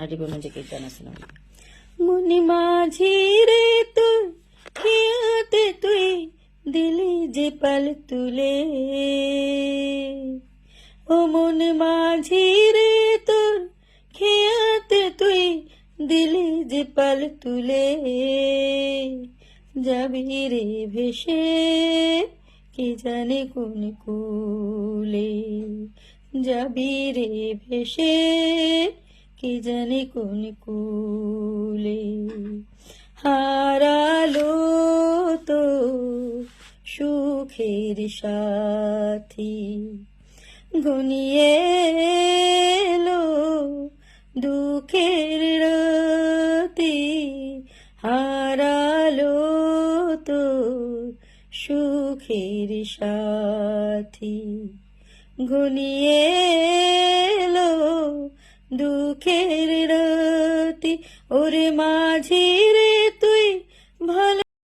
আরিফ যে গান আছে না, মনি মাঝি রে তোর খেয়াতে তুই দিলি যে পাল তুলে, ও মন মাঝি রে তোর খেয়াতে তুই দিলি যে পাল তুলে, যাবি রে ভেসে কি জানে কোন কুলে, যাবি রে ভেসে কি জানে কোন কুলে, হারালো তো সুখের সাথী, ঘনিয়ে এলো দুঃখের রাতি, হারালো তো সুখের সাথী, ঘনিয়ে এলো দুঃখের রাতি, ওরে মাঝি রে